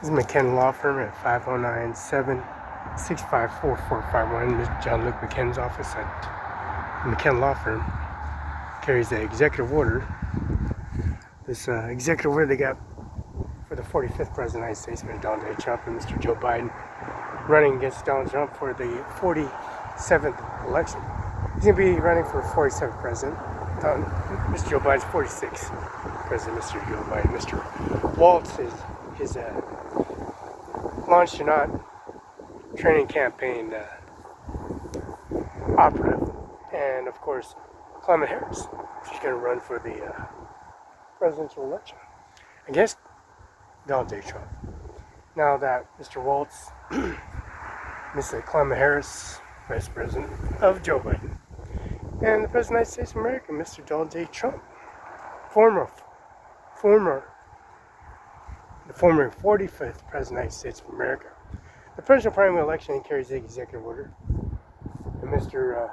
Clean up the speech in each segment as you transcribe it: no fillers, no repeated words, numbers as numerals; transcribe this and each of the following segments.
This is McKen Law Firm at 509-765-4451. Mr. John Luke McKen's office at McKen Law Firm carries the executive order. This executive order they got for the 45th President of the United States, Mr. Donald J. Trump and Mr. Joe Biden, running against Donald Trump for the 47th election. He's going to be running for 47th President. Mr. Joe Biden's 46th President, Mr. Joe Biden. Mr. Waltz is his launched not training campaign operative, and of course Kamala Harris. She's going to run for the presidential election against Donald J. Trump. Now that Mr. Waltz, Mr. Kamala Harris, Vice President of Joe Biden, and the President of the United States of America, Mr. Donald J. Trump, former 45th President of the United States of America. The presidential primary election carries the executive order. And Mr.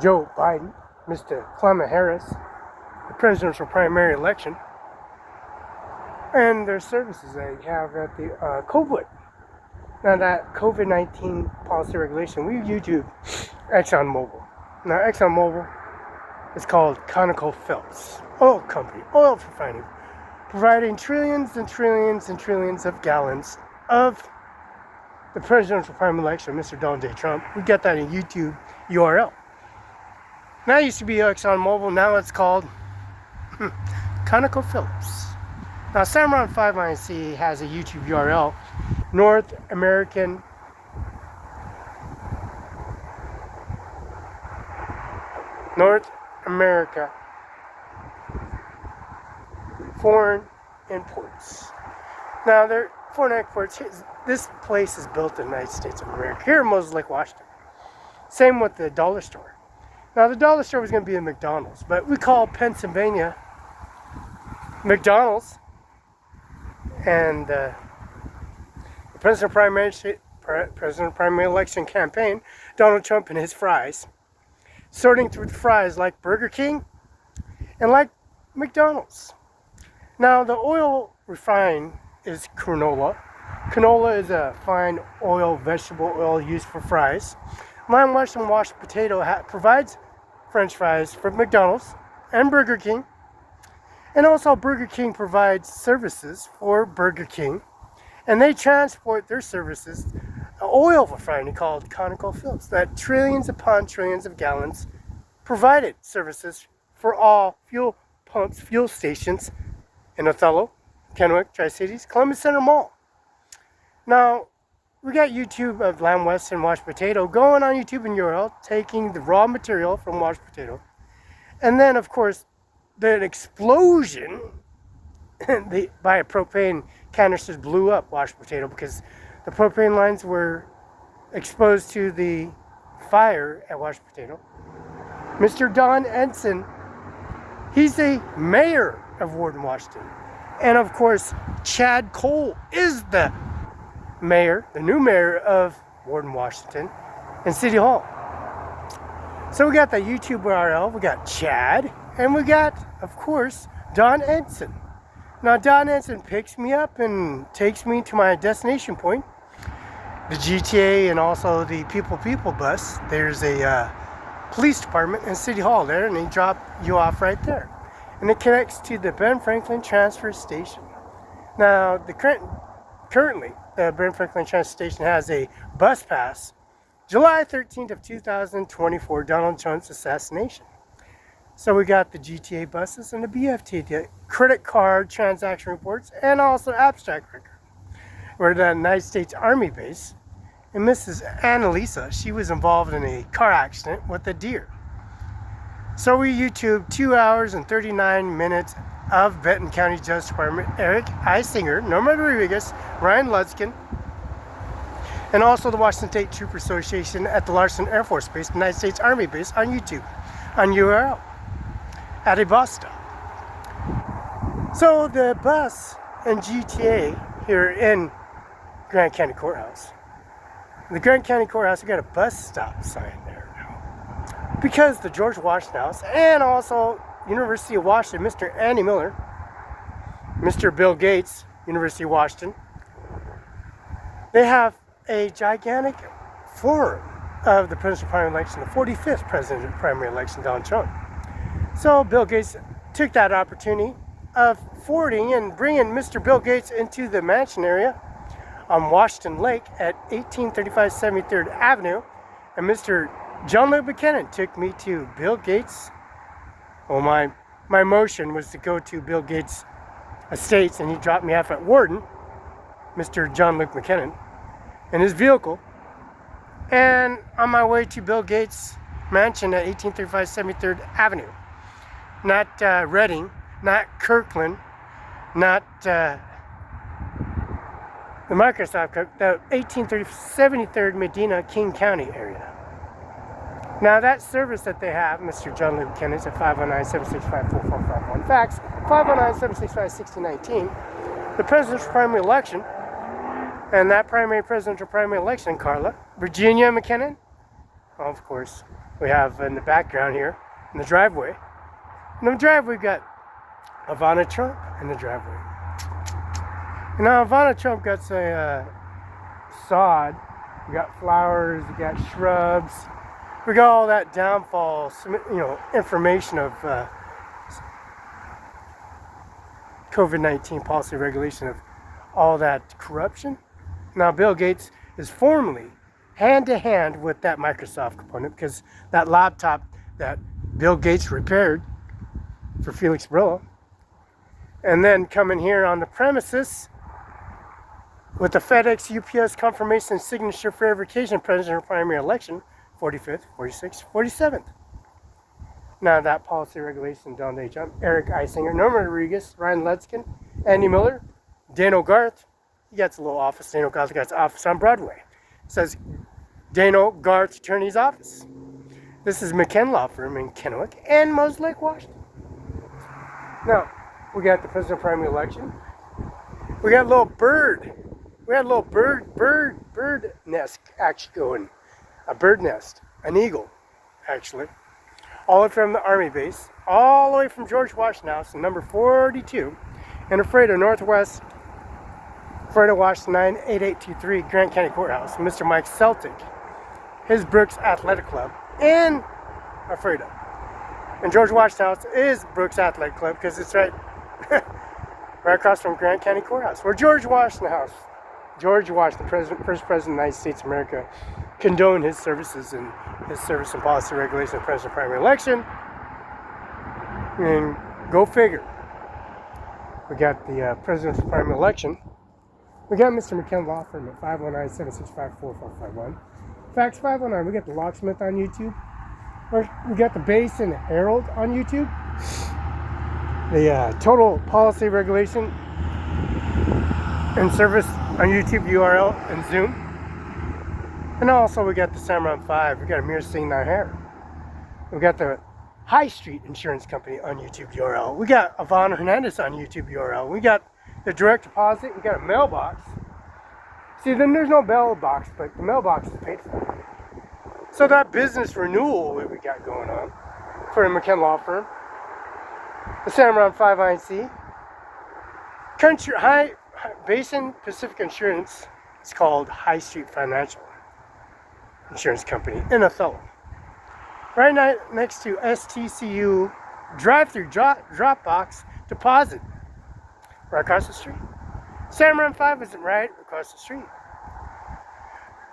Joe Biden, Mr. Kamala Harris, the presidential primary election, and their services they have at the COVID. Now that COVID-19 policy regulation, we YouTube ExxonMobil. Now ExxonMobil is called ConocoPhillips oil company, oil refining, providing trillions and trillions and trillions of gallons of the presidential primary election, Mr. Donald J. Trump. We get that in YouTube URL. Now it used to be ExxonMobil, now it's called ConocoPhillips. Now CIMARON5INC has a YouTube URL, North America foreign imports. Now, they're foreign exports. This place is built in the United States of America, here in Moses Lake, Washington. Same with the dollar store. Now, the dollar store was going to be a McDonald's, but we call Pennsylvania McDonald's. And the presidential primary election campaign, Donald Trump and his fries, sorting through the fries like Burger King and like McDonald's. Now, the oil refined is canola. Canola is a fine oil, vegetable oil used for fries. Line washed and washed potato provides French fries for McDonald's and Burger King. And also Burger King provides services for Burger King. And they transport their services, oil refinery called ConocoPhillips, that trillions upon trillions of gallons provided services for all fuel pumps, fuel stations in Othello, Kennewick, Tri-Cities, Columbus Center Mall. Now, we got YouTube of Lamb Weston washed potato going on YouTube and URL, taking the raw material from washed potato. And then, of course, the explosion by a propane canisters blew up washed potato because the propane lines were exposed to the fire at washed potato. Mr. Don Ensign, he's the mayor of Warden, Washington. And of course, Chad Cole is the mayor, the new mayor of Warden, Washington, and City Hall. So we got the YouTube URL, we got Chad, and we got, of course, Don Ensign. Now, Don Ensign picks me up and takes me to my destination point, the GTA, and also the People bus. There's a police department and City Hall there, and they drop you off right there. And it connects to the Ben Franklin transfer station. Now, currently, the Ben Franklin transfer station has a bus pass, July 13th of 2024, Donald Trump's assassination. So we got the GTA buses and the BFT, the credit card transaction reports, and also abstract record. We're at the United States Army base, and Mrs. Annalisa, she was involved in a car accident with a deer. So we YouTube 2 hours and 39 minutes of Benton County Justice Department, Eric I. Singer, Norma Rodriguez, Ryan Ludskin, and also the Washington State Trooper Association at the Larson Air Force Base, United States Army base on YouTube, on URL, at a bus stop. So the bus and GTA here in Grant County Courthouse. The Grant County Courthouse, we got a bus stop sign there now. Because the George Washington House and also University of Washington, Mr. Andy Miller, Mr. Bill Gates, University of Washington, they have a gigantic forum of the presidential primary election, the 45th presidential primary election, Donald Trump. So Bill Gates took that opportunity of forwarding and bringing Mr. Bill Gates into the mansion area on Washington Lake at 1835 73rd Avenue, and Mr. John Luke McKinnon took me to Bill Gates. Well, my motion was to go to Bill Gates' estates, and he dropped me off at Warden, Mr. John Luke McKinnon, in his vehicle, and on my way to Bill Gates' mansion at 1835 73rd Avenue. Not Reading, not Kirkland, not the Microsoft, the 73rd Medina, King County area. Now that service that they have, Mr. John Luke McKinnon, is at 509-765-4451. Fax, 509-765-6019. The presidential primary election, and that presidential primary election, Carla, Virginia McKinnon. Oh, of course, we have in the background here, in the driveway. In the driveway, we got Ivanka Trump in the driveway. Now, Ivanka Trump got a sod. We got flowers, we got shrubs. We got all that downfall, information of COVID-19 policy regulation of all that corruption. Now, Bill Gates is formally hand-to-hand with that Microsoft component, because that laptop that Bill Gates repaired for Felix Barela, and then coming here on the premises with the FedEx UPS confirmation signature verification presidential primary election, 45th, 46th, 47th. Now that policy regulation, Don Day Jump, Eric Eisinger, Norman Rodriguez, Ryan Ludskin, Andy Miller, Dano Garth. He gets a little office. Dano Garth got an office on Broadway. It says Dano Garth Attorney's Office. This is McKen Law Firm in Kennewick and Moses Lake, Washington. Now, we got the presidential primary election. We got a little bird. We had a little bird nest actually going. A bird nest, an eagle, actually. All the way from the Army base, all the way from George Washington House, number 42, in Ephrata, Northwest, Ephrata, Washington, 98823, Grant County Courthouse. Mr. Mike Celtic, his Brooks Athletic Club in Ephrata. And George Washington House is Brooks Athletic Club because it's right across from Grant County Courthouse, where George Washington House, George Washington, first president of the United States of America, condoned his services and his service and policy regulation of the presidential primary election. And go figure. We got the presidential primary election. We got Mr. McKen Law Firm at 519-765-4451. Fax 509. We got the Locksmith on YouTube. We got the Base and the Herald on YouTube. The Total Policy Regulation and Service on YouTube URL and Zoom. And also we got the CIMARON5. We got Amir Singh hair. We got the High Street Insurance Company on YouTube URL. We got Ivana Hernandez on YouTube URL. We got the direct deposit. We got a mailbox. See, then there's no mailbox, but the mailbox is paid for. So that business renewal that we got going on for the McKen Law Firm, the CIMARON5INC, Country High Basin Pacific Insurance. It's called High Street Financial Insurance Company in Othello. Right next to STCU drive-through drop-box deposit. Right across the street. CIMARON5 is right across the street.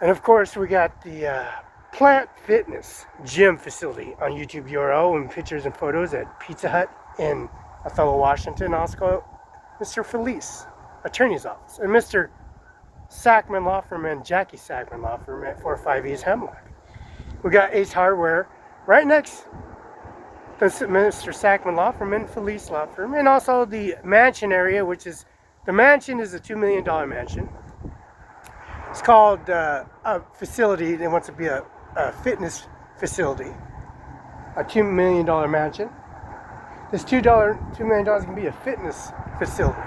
And of course we got the Plant Fitness Gym Facility on YouTube URL and pictures and photos at Pizza Hut in Othello, Washington. Also Mr. Felix, Attorney's Office, and Mr. Sackman Law Firm and Jackie Sackman Law Firm at 45 East Hemlock. We got Ace Hardware right next to Mr. Sackman Law Firm and Felix Law Firm, and also the mansion area, which is, the mansion is a $2 million mansion. It's called a facility. They want to be a fitness facility, a $2 million mansion. This $2 million can be a fitness facility,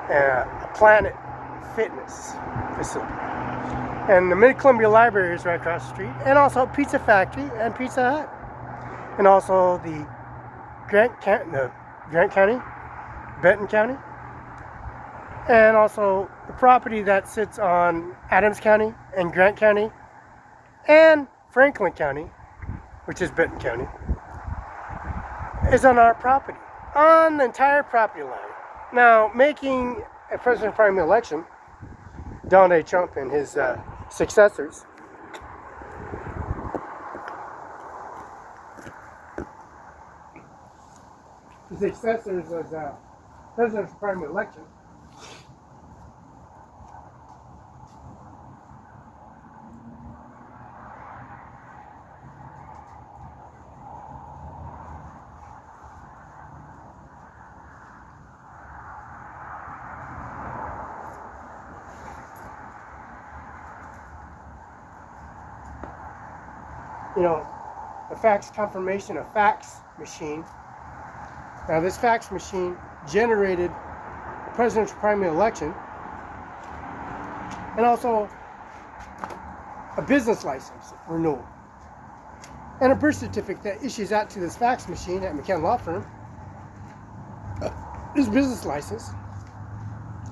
a Planet Fitness facility. And the Mid-Columbia Library is right across the street, and also Pizza Factory and Pizza Hut. And also the Grant County, Benton County, and also the property that sits on Adams County and Grant County and Franklin County, which is Benton County, is on our property, on the entire property line. Now, making a president primary election, Donald J. Trump and his successors of president's primary election, the fax confirmation, a fax machine. Now, this fax machine generated the president's primary election and also a business license renewal and a birth certificate that issues out to this fax machine at McKen Law Firm. His business license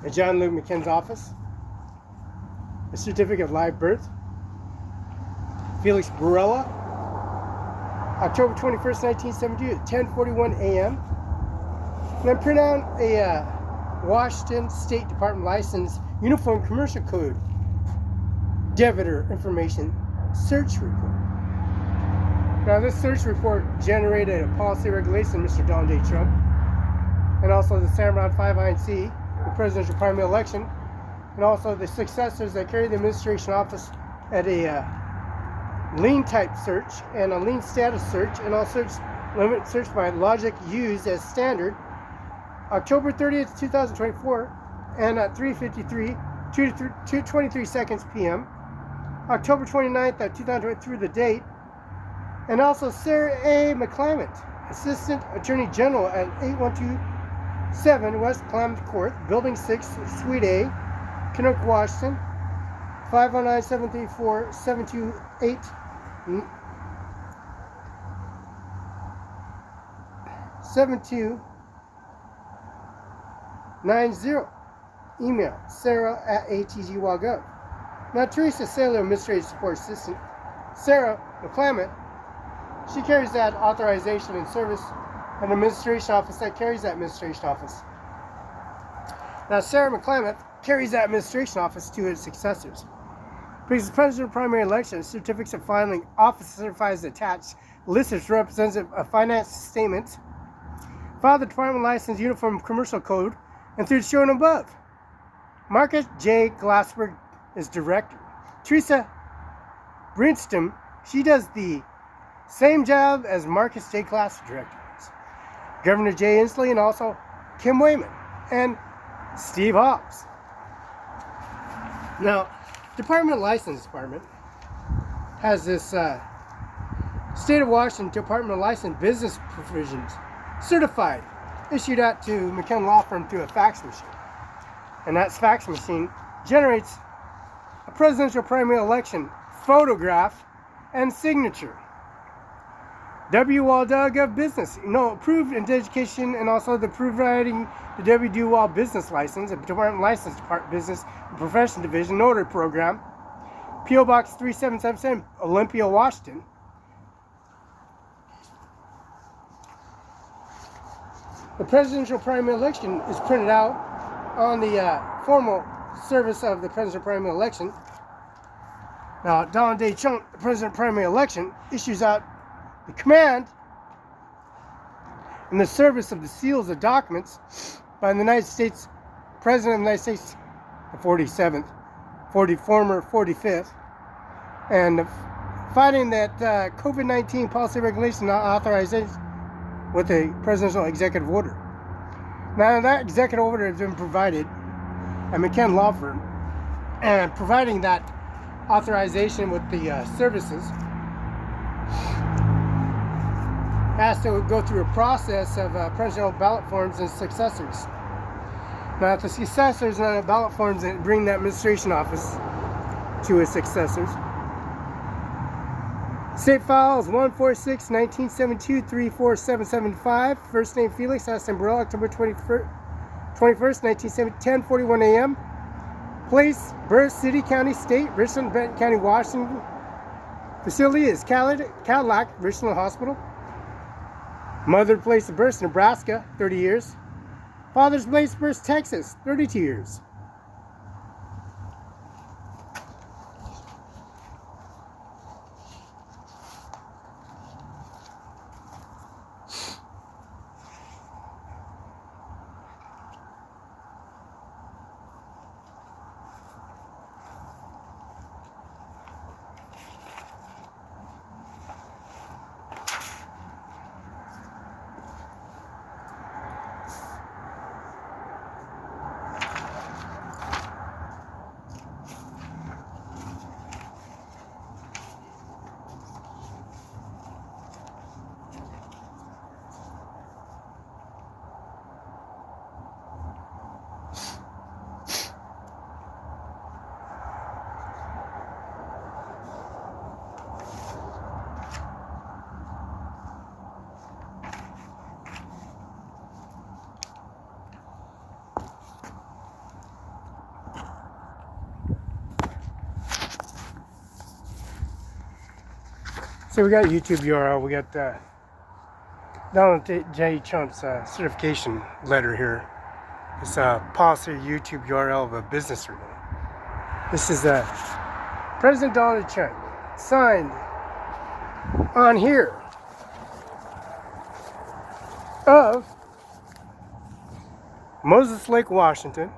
at John Luke McKen's office, a certificate of live birth, Felix Barela, October 21st, 1972 at 10:41 a.m. And then print out a Washington State Department license Uniform Commercial Code debitor information search report. Now, this search report generated a policy regulation, Mr. Donald J. Trump, and also the CIMARON5INC, the presidential primary election, and also the successors that carry the administration office at a lien type search and a lien status search, and all search limit search by logic used as standard, October 30th, 2024, and at 3:53, 2:23 seconds p.m., October 29th, 2023, the date, and also Sarah A. McClamant, Assistant Attorney General at 8127 West Klamath Court, Building 6, Suite A, Chinook, Washington, 509-734-728 7290. Email sarah@atg.gov. Now, Teresa Saylor, Administrative Support Assistant. Sarah McClamant, she carries that authorization and service, an administration office that carries that administration office. Now, Sarah McClamant carries that administration office to its successors. Because the presidential primary election, certificates of filing, office certifies attached, lists representative of finance statements, file the department license uniform commercial code, and through shown above. Marcus J. Glassberg is director. Teresa Brinston, she does the same job as Marcus J. Glassberg director is. Governor Jay Inslee, and also Kim Wayman and Steve Hobbs. Now, Department License Department has this State of Washington Department of License Business Provisions certified, issued out to McKen Law Firm through a fax machine. And that fax machine generates a presidential primary election photograph and signature. W. Doug Business, approved in education, and also the providing the W. Dewall Business License, a Department License Department Business and Profession Division Notary Program, P.O. Box 3777, Olympia, Washington. The presidential primary election is printed out on the formal service of the presidential primary election. Now, Donald J. Trump, the president primary election, issues out the command and the service of the seals of documents by the United States President of the United States, the 47th, former 45th, and finding that COVID-19 policy regulation authorization with a presidential executive order. Now, that executive order has been provided at McKen Law Firm, and providing that authorization with the services has to go through a process of presidential ballot forms and successors. Now, if the successors and the ballot forms that bring the administration office to his successors. State file is 146-1972-34775. First name Felix, last name Barela, October 21st, 21st, 1970, 10:41 a.m. Place, birth, city, county, state, Richland, Benton County, Washington. Facility is Cadillac Richland Hospital. Mother, place of birth, Nebraska, 30 years. Father's place of birth, Texas, 32 years. So we got YouTube URL. We got Donald J. Trump's certification letter here. It's a policy YouTube URL of a business renewal. This is President Donald Trump signed on here of Moses Lake, Washington,